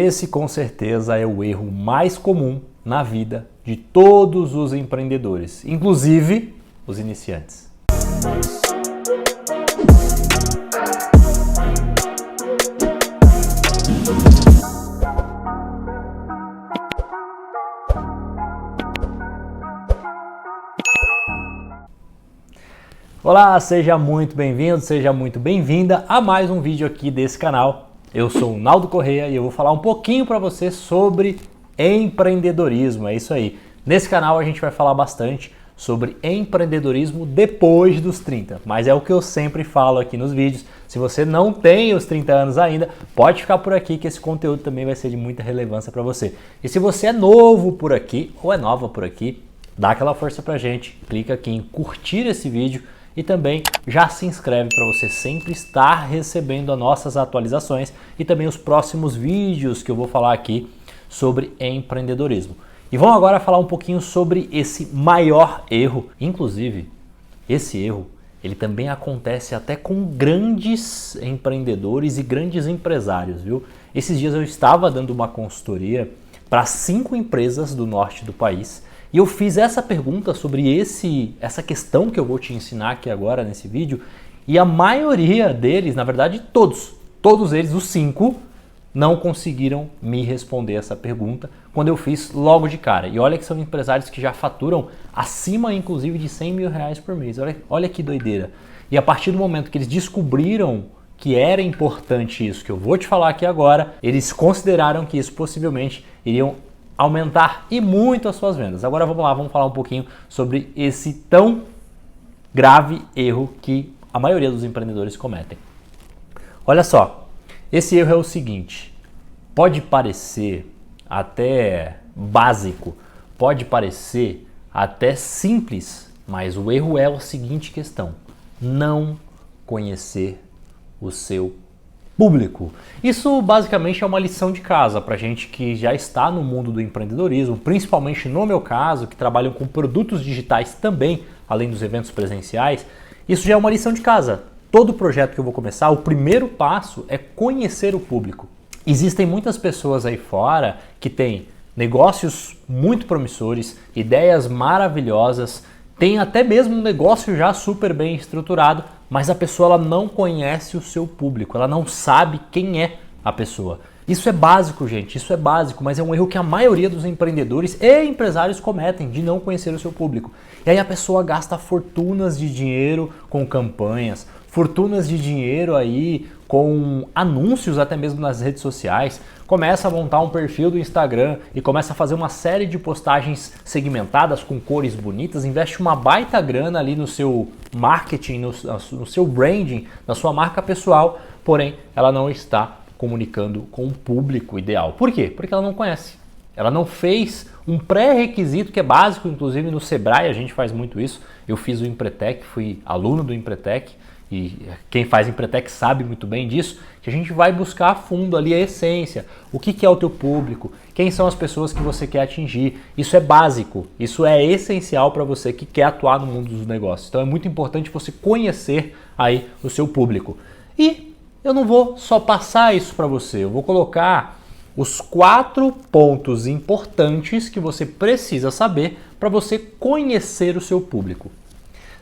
Esse com certeza é o erro mais comum na vida de todos os empreendedores, inclusive os iniciantes. Olá, seja muito bem-vindo, seja muito bem-vinda a mais um vídeo aqui desse canal. Eu sou o Naldo Correia e eu vou falar um pouquinho para você sobre empreendedorismo, é isso aí. Nesse canal a gente vai falar bastante sobre empreendedorismo depois dos 30, mas é o que eu sempre falo aqui nos vídeos. Se você não tem os 30 anos ainda, pode ficar por aqui que esse conteúdo também vai ser de muita relevância para você. E se você é novo por aqui ou é nova por aqui, dá aquela força pra gente, clica aqui em curtir esse vídeo e também já se inscreve para você sempre estar recebendo as nossas atualizações e também os próximos vídeos que eu vou falar aqui sobre empreendedorismo. E vamos agora falar um pouquinho sobre esse maior erro. Inclusive, esse erro ele também acontece até com grandes empreendedores e grandes empresários, viu? Esses dias eu estava dando uma consultoria para 5 empresas do norte do país. E eu fiz essa pergunta sobre essa questão que eu vou te ensinar aqui agora nesse vídeo, e a maioria deles, na verdade todos eles, os 5, não conseguiram me responder essa pergunta quando eu fiz logo de cara. E olha que são empresários que já faturam acima, inclusive, de 100 mil reais por mês. Olha que doideira. E a partir do momento que eles descobriram que era importante isso que eu vou te falar aqui agora, eles consideraram que isso possivelmente iriam aumentar e muito as suas vendas. Agora vamos lá, vamos falar um pouquinho sobre esse tão grave erro que a maioria dos empreendedores cometem. Olha só, esse erro é o seguinte: pode parecer até básico, pode parecer até simples, mas o erro é a seguinte questão: não conhecer o seu público. Isso basicamente é uma lição de casa para gente que já está no mundo do empreendedorismo, principalmente no meu caso, que trabalham com produtos digitais também, além dos eventos presenciais. Isso já é uma lição de casa. Todo projeto que eu vou começar, o primeiro passo é conhecer o público. Existem muitas pessoas aí fora que têm negócios muito promissores, ideias maravilhosas, tem até mesmo um negócio já super bem estruturado, mas a pessoa ela não conhece o seu público, ela não sabe quem é a pessoa. Isso é básico, gente, isso é básico, mas é um erro que a maioria dos empreendedores e empresários cometem, de não conhecer o seu público. E aí a pessoa gasta fortunas de dinheiro com campanhas, fortunas de dinheiro aí com anúncios até mesmo nas redes sociais, começa a montar um perfil do Instagram e começa a fazer uma série de postagens segmentadas com cores bonitas, investe uma baita grana ali no seu marketing, no seu branding, na sua marca pessoal, porém ela não está comunicando com o público ideal. Por quê? Porque ela não conhece. Ela não fez um pré-requisito que é básico, inclusive no Sebrae a gente faz muito isso. Eu fiz o Empretec, fui aluno do Empretec, e quem faz Empretec sabe muito bem disso, que a gente vai buscar a fundo ali a essência, o que é o teu público, quem são as pessoas que você quer atingir. Isso é básico, isso é essencial para você que quer atuar no mundo dos negócios. Então é muito importante você conhecer aí o seu público. E eu não vou só passar isso para você, eu vou colocar os 4 pontos importantes que você precisa saber para você conhecer o seu público.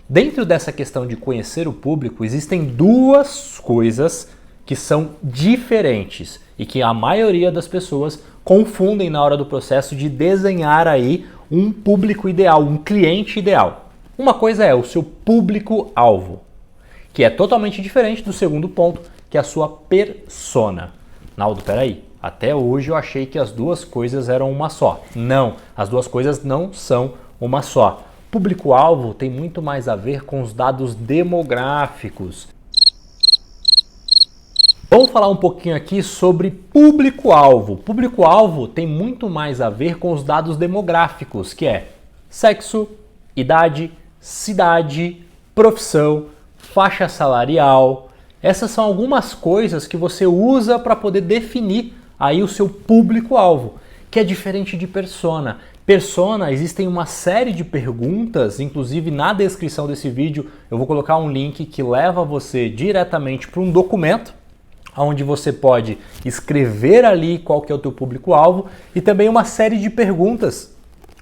Dentro dessa questão de conhecer o público, existem 2 coisas que são diferentes e que a maioria das pessoas confundem na hora do processo de desenhar aí um público ideal, um cliente ideal. Uma coisa é o seu público-alvo, que é totalmente diferente do segundo ponto, que é a sua persona. Naldo, peraí, até hoje eu achei que as 2 coisas eram uma só. Não, as 2 coisas não são uma só. Público-alvo tem muito mais a ver com os dados demográficos. Vamos falar um pouquinho aqui sobre público-alvo. Público-alvo tem muito mais a ver com os dados demográficos, que é sexo, idade, cidade, profissão, faixa salarial. Essas são algumas coisas que você usa para poder definir aí o seu público-alvo, que é diferente de persona. Persona, existem uma série de perguntas, inclusive na descrição desse vídeo eu vou colocar um link que leva você diretamente para um documento onde você pode escrever ali qual que é o teu público-alvo e também uma série de perguntas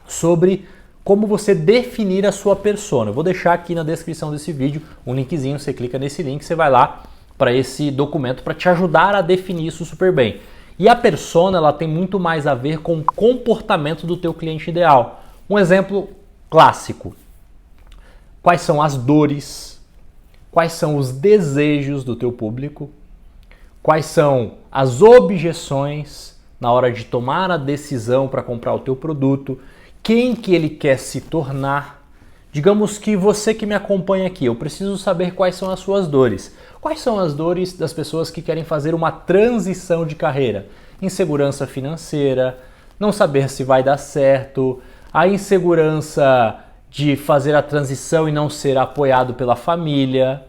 sobre como você definir a sua persona. Eu vou deixar aqui na descrição desse vídeo um linkzinho, você clica nesse link, você vai lá para esse documento para te ajudar a definir isso super bem. E a persona, ela tem muito mais a ver com o comportamento do teu cliente ideal. Um exemplo clássico. Quais são as dores? Quais são os desejos do teu público? Quais são as objeções na hora de tomar a decisão para comprar o teu produto? Quem que ele quer se tornar? Digamos que você que me acompanha aqui, eu preciso saber quais são as suas dores. Quais são as dores das pessoas que querem fazer uma transição de carreira? Insegurança financeira, não saber se vai dar certo, a insegurança de fazer a transição e não ser apoiado pela família.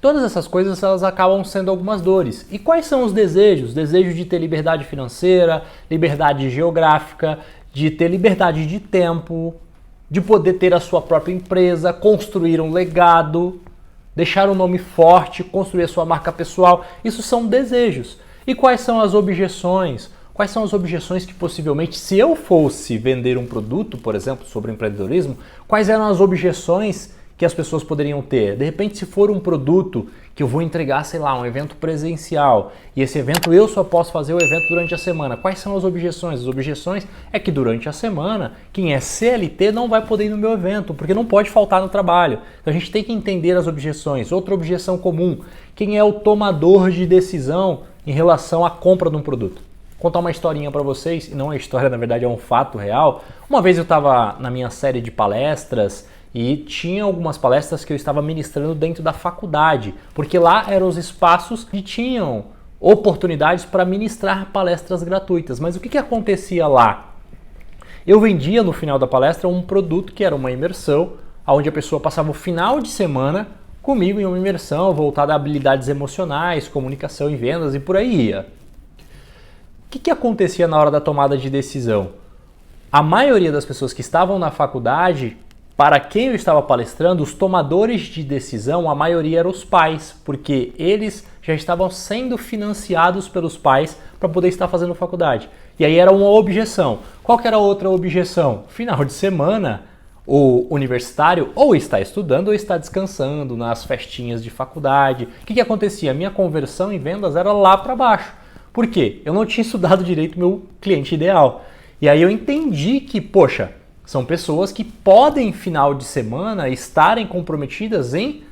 Todas essas coisas, elas acabam sendo algumas dores. E quais são os desejos? Desejo de ter liberdade financeira, liberdade geográfica, de ter liberdade de tempo, de poder ter a sua própria empresa, construir um legado, deixar um nome forte, construir a sua marca pessoal. Isso são desejos. E quais são as objeções? Quais são as objeções que possivelmente, se eu fosse vender um produto, por exemplo, sobre empreendedorismo, quais eram as objeções que as pessoas poderiam ter? De repente, se for um produto que eu vou entregar, sei lá, um evento presencial, e esse evento eu só posso fazer o evento durante a semana, quais são as objeções? As objeções é que durante a semana, quem é CLT não vai poder ir no meu evento, porque não pode faltar no trabalho. Então a gente tem que entender as objeções. Outra objeção comum, quem é o tomador de decisão em relação à compra de um produto? Vou contar uma historinha para vocês, e não é história, na verdade é um fato real. Uma vez eu estava na minha série de palestras, e tinha algumas palestras que eu estava ministrando dentro da faculdade, porque lá eram os espaços que tinham oportunidades para ministrar palestras gratuitas. Mas o que acontecia lá? Eu vendia no final da palestra um produto que era uma imersão, onde a pessoa passava o final de semana comigo em uma imersão voltada a habilidades emocionais, comunicação e vendas e por aí ia. O que acontecia na hora da tomada de decisão? A maioria das pessoas que estavam na faculdade, para quem eu estava palestrando, os tomadores de decisão, a maioria eram os pais, porque eles já estavam sendo financiados pelos pais para poder estar fazendo faculdade. E aí era uma objeção. Qual que era a outra objeção? Final de semana, o universitário ou está estudando ou está descansando nas festinhas de faculdade. O que acontecia? A minha conversão em vendas era lá para baixo. Por quê? Eu não tinha estudado direito meu cliente ideal. E aí eu entendi que, poxa, são pessoas que podem, final de semana, estarem comprometidas em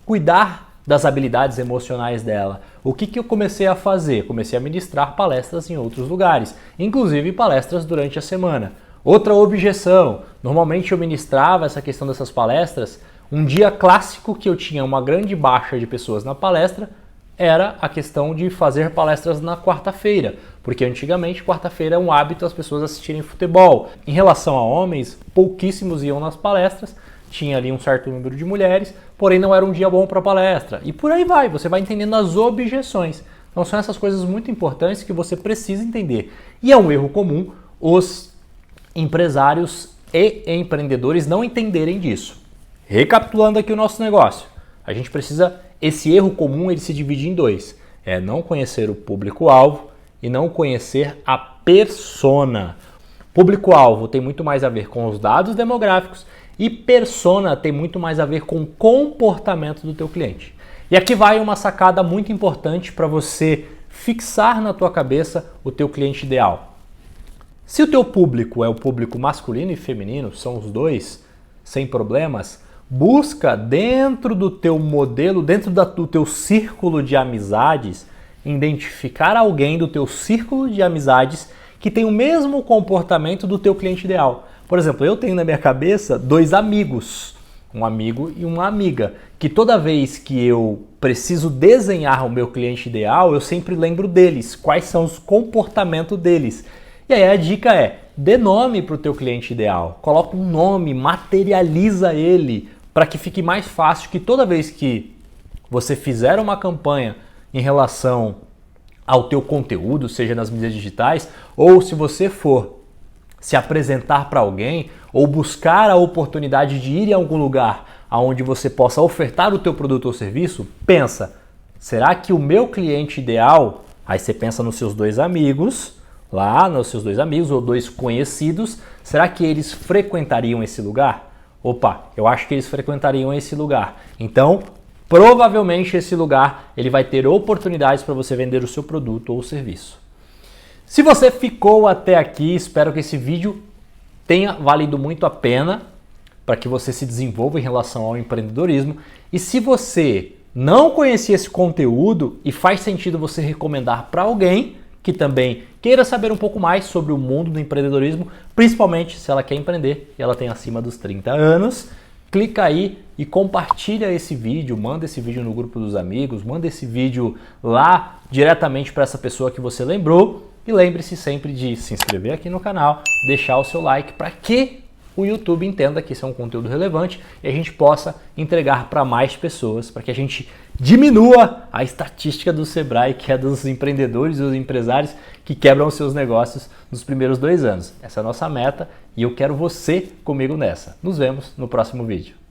cuidar das habilidades emocionais dela. O que eu comecei a fazer? Comecei a ministrar palestras em outros lugares, inclusive palestras durante a semana. Outra objeção, normalmente eu ministrava essa questão dessas palestras, um dia clássico que eu tinha uma grande baixa de pessoas na palestra, era a questão de fazer palestras na quarta-feira, porque antigamente quarta-feira é um hábito as pessoas assistirem futebol. Em relação a homens, pouquíssimos iam nas palestras, tinha ali um certo número de mulheres, porém não era um dia bom para palestra. E por aí vai, você vai entendendo as objeções. Então são essas coisas muito importantes que você precisa entender. E é um erro comum os empresários e empreendedores não entenderem disso. Recapitulando aqui o nosso negócio, a gente precisa... Esse erro comum ele se divide em dois. É não conhecer o público-alvo e não conhecer a persona. Público-alvo tem muito mais a ver com os dados demográficos e persona tem muito mais a ver com o comportamento do teu cliente. E aqui vai uma sacada muito importante para você fixar na tua cabeça o teu cliente ideal. Se o teu público é o público masculino e feminino, são os dois, sem problemas, busca dentro do teu modelo, dentro do teu círculo de amizades, identificar alguém do teu círculo de amizades que tem o mesmo comportamento do teu cliente ideal. Por exemplo, eu tenho na minha cabeça dois amigos, um amigo e uma amiga, que toda vez que eu preciso desenhar o meu cliente ideal, eu sempre lembro deles, quais são os comportamentos deles. E aí a dica é, dê nome para o teu cliente ideal, coloca um nome, materializa ele, para que fique mais fácil que toda vez que você fizer uma campanha em relação ao teu conteúdo, seja nas mídias digitais, ou se você for se apresentar para alguém, ou buscar a oportunidade de ir em algum lugar onde você possa ofertar o teu produto ou serviço, pensa, será que o meu cliente ideal, aí você pensa nos seus dois amigos, lá nos seus dois amigos ou dois conhecidos, será que eles frequentariam esse lugar? Opa, eu acho que eles frequentariam esse lugar. Então, provavelmente esse lugar ele vai ter oportunidades para você vender o seu produto ou serviço. Se você ficou até aqui, espero que esse vídeo tenha valido muito a pena para que você se desenvolva em relação ao empreendedorismo. E se você não conhecia esse conteúdo e faz sentido você recomendar para alguém que também queira saber um pouco mais sobre o mundo do empreendedorismo, principalmente se ela quer empreender e ela tem acima dos 30 anos, clica aí e compartilha esse vídeo, manda esse vídeo no grupo dos amigos, manda esse vídeo lá diretamente para essa pessoa que você lembrou e lembre-se sempre de se inscrever aqui no canal, deixar o seu like para que o YouTube entenda que isso é um conteúdo relevante e a gente possa entregar para mais pessoas, para que a gente diminua a estatística do Sebrae, que é dos empreendedores e dos empresários que quebram os seus negócios nos primeiros 2 anos. Essa é a nossa meta e eu quero você comigo nessa. Nos vemos no próximo vídeo.